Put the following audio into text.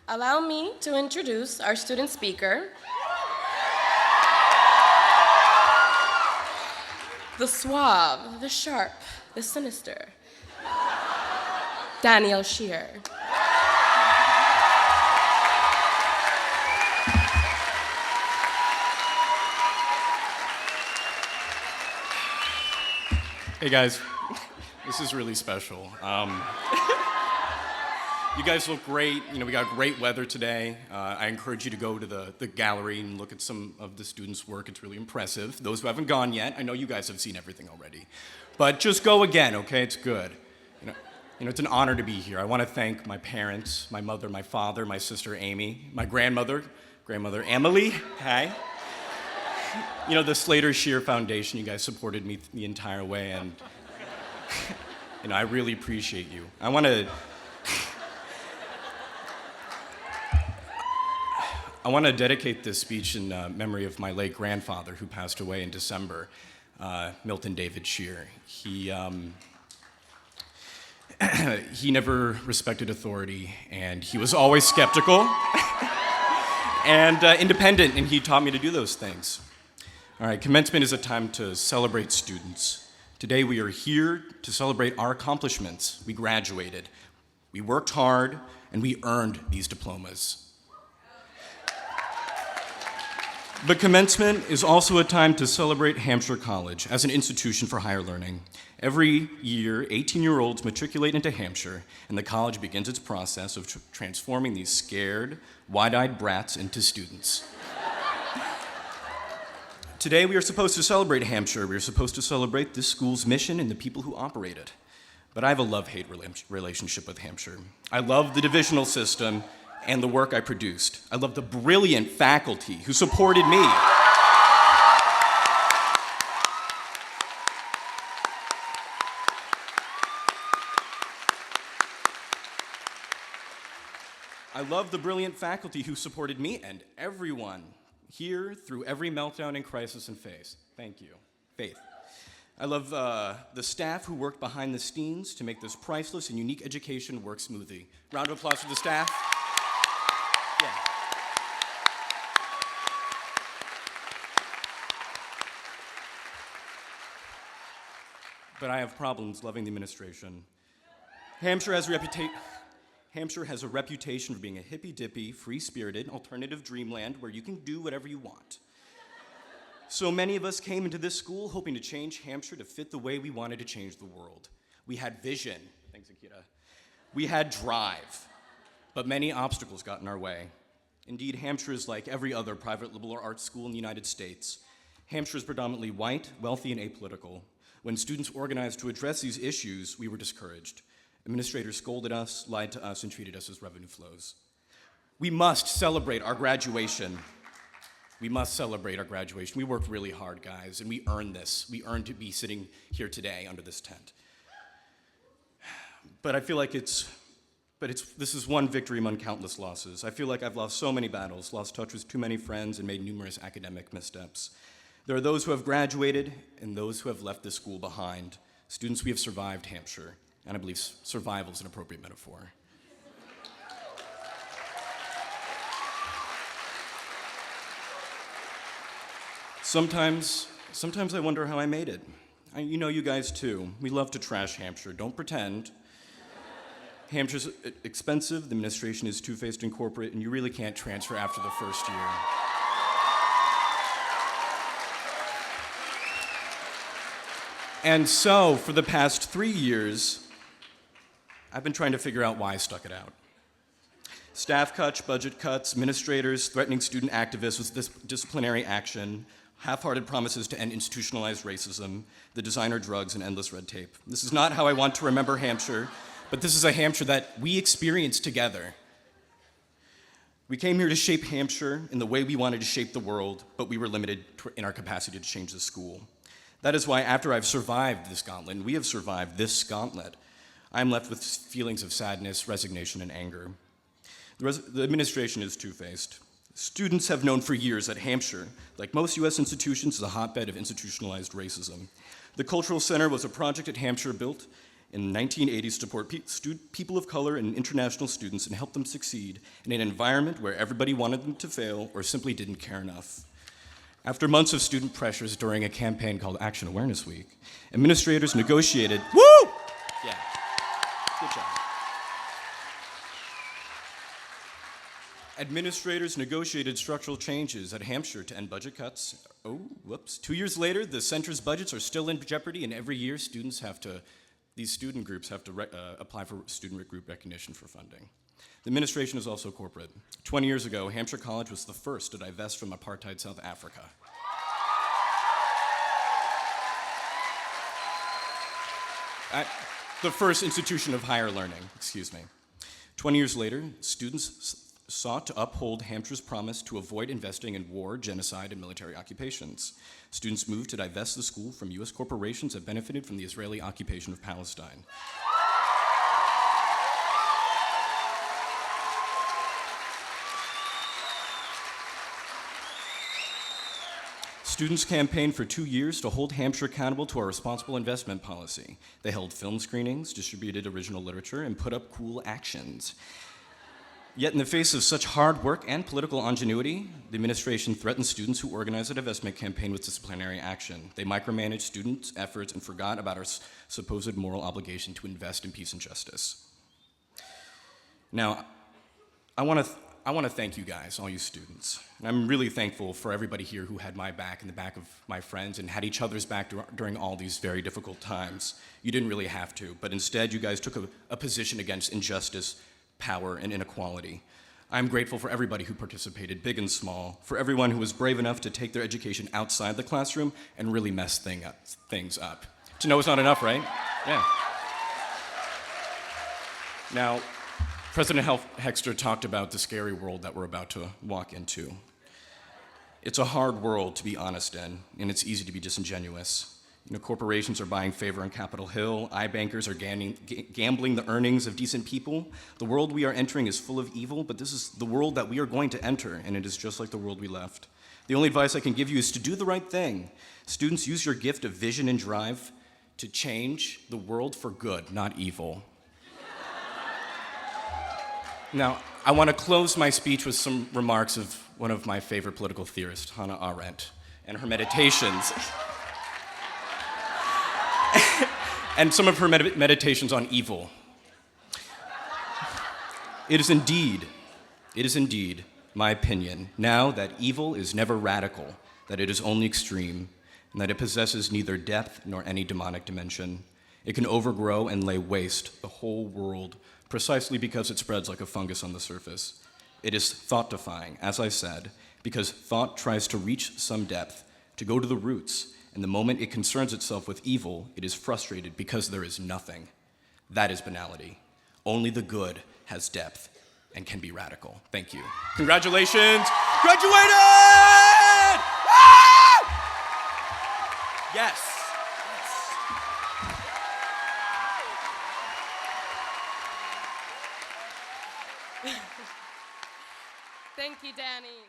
Allow me to introduce our student speaker, the suave, the sharp, the sinister, Daniel Scheer. Hey guys, this is really special. You guys look great. You know, we got great weather today. I encourage you to go to the gallery and look at some of the students' work. It's really impressive. Those who haven't gone yet, I know you guys have seen everything already. But just go again, okay? It's good. You know, it's an honor to be here. I want to thank my parents, my mother, my father, my sister Amy, my grandmother Emily. Hi. You know, the Slater Scheer Foundation, you guys supported me the entire way, and you know, I really appreciate you. I want to dedicate this speech in memory of my late grandfather who passed away in December, Milton David Scheer. He never respected authority, and he was always skeptical and independent, and he taught me to do those things. All right, commencement is a time to celebrate students. Today we are here to celebrate our accomplishments. We graduated, we worked hard, and we earned these diplomas. But commencement is also a time to celebrate Hampshire College as an institution for higher learning. Every year, 18-year-olds matriculate into Hampshire, and the college begins its process of transforming these scared, wide-eyed brats into students. Today, we are supposed to celebrate Hampshire. We are supposed to celebrate this school's mission and the people who operate it. But I have a love-hate relationship with Hampshire. I love the divisional system and the work I produced. I love the brilliant faculty who supported me. I love the brilliant faculty who supported me and everyone here through every meltdown and crisis and phase. Thank you. Faith. I love the staff who worked behind the scenes to make this priceless and unique education work smoothly. Round of applause for the staff. Yeah. But I have problems loving the administration. Hampshire has a reputation for being a hippy-dippy, free-spirited, alternative dreamland where you can do whatever you want. So many of us came into this school hoping to change Hampshire to fit the way we wanted to change the world. We had vision. Thanks, Akita. We had drive. But many obstacles got in our way. Indeed, Hampshire is like every other private liberal arts school in the United States. Hampshire is predominantly white, wealthy, and apolitical. When students organized to address these issues, we were discouraged. Administrators scolded us, lied to us, and treated us as revenue flows. We must celebrate our graduation. We must celebrate our graduation. We worked really hard, guys, and we earned this. We earned to be sitting here today under this tent. But I feel like this is one victory among countless losses. I feel like I've lost so many battles, lost touch with too many friends, and made numerous academic missteps. There are those who have graduated and those who have left this school behind. Students, we have survived Hampshire. And I believe survival is an appropriate metaphor. Sometimes I wonder how I made it. You know, you guys too. We love to trash Hampshire. Don't pretend. Hampshire's expensive, the administration is two-faced and corporate, and you really can't transfer after the first year. And so, for the past 3 years, I've been trying to figure out why I stuck it out. Staff cuts, budget cuts, administrators threatening student activists with disciplinary action, half-hearted promises to end institutionalized racism, the designer drugs, and endless red tape. This is not how I want to remember Hampshire, but this is a Hampshire that we experienced together. We came here to shape Hampshire in the way we wanted to shape the world, but we were limited in our capacity to change the school. That is why after I've survived this gauntlet, and we have survived this gauntlet, I'm left with feelings of sadness, resignation, and anger. The administration is two-faced. Students have known for years that Hampshire, like most US institutions, is a hotbed of institutionalized racism. The Cultural Center was a project at Hampshire built in the 1980s to support people of color and international students and help them succeed in an environment where everybody wanted them to fail or simply didn't care enough. After months of student pressures during a campaign called Action Awareness Week, administrators negotiated, woo! Yeah, good job. Administrators negotiated structural changes at Hampshire to end budget cuts. Oh, whoops. 2 years later, the center's budgets are still in jeopardy, and every year these student groups have to apply for student group recognition for funding. The administration is also corporate. 20 years ago, Hampshire College was the first to divest from apartheid South Africa. The first institution of higher learning, excuse me. 20 years later, students sought to uphold Hampshire's promise to avoid investing in war, genocide, and military occupations. Students moved to divest the school from US corporations that benefited from the Israeli occupation of Palestine. Students campaigned for 2 years to hold Hampshire accountable to our responsible investment policy. They held film screenings, distributed original literature, and put up cool actions. Yet in the face of such hard work and political ingenuity, the administration threatened students who organized a divestment campaign with disciplinary action. They micromanaged students' efforts and forgot about our supposed moral obligation to invest in peace and justice. Now, I want to thank you guys, all you students. And I'm really thankful for everybody here who had my back and the back of my friends and had each other's back during all these very difficult times. You didn't really have to, but instead you guys took a position against injustice, power, and inequality. I'm grateful for everybody who participated, big and small, for everyone who was brave enough to take their education outside the classroom and really mess things up. To know it's not enough, right? Yeah. Now, President Hexter talked about the scary world that we're about to walk into. It's a hard world to be honest in, and it's easy to be disingenuous. Corporations are buying favor on Capitol Hill. iBankers are gambling the earnings of decent people. The world we are entering is full of evil, but this is the world that we are going to enter, and it is just like the world we left. The only advice I can give you is to do the right thing. Students, use your gift of vision and drive to change the world for good, not evil. Now, I want to close my speech with some remarks of one of my favorite political theorists, Hannah Arendt, and her meditations. And some of her meditations on evil. It is indeed my opinion now that evil is never radical, that it is only extreme, and that it possesses neither depth nor any demonic dimension. It can overgrow and lay waste the whole world precisely because it spreads like a fungus on the surface. It is thought-defying, as I said, because thought tries to reach some depth, to go to the roots, and the moment it concerns itself with evil, it is frustrated because there is nothing. That is banality. Only the good has depth and can be radical. Thank you. Congratulations! Graduated! Ah! Yes. Thank you, Danny.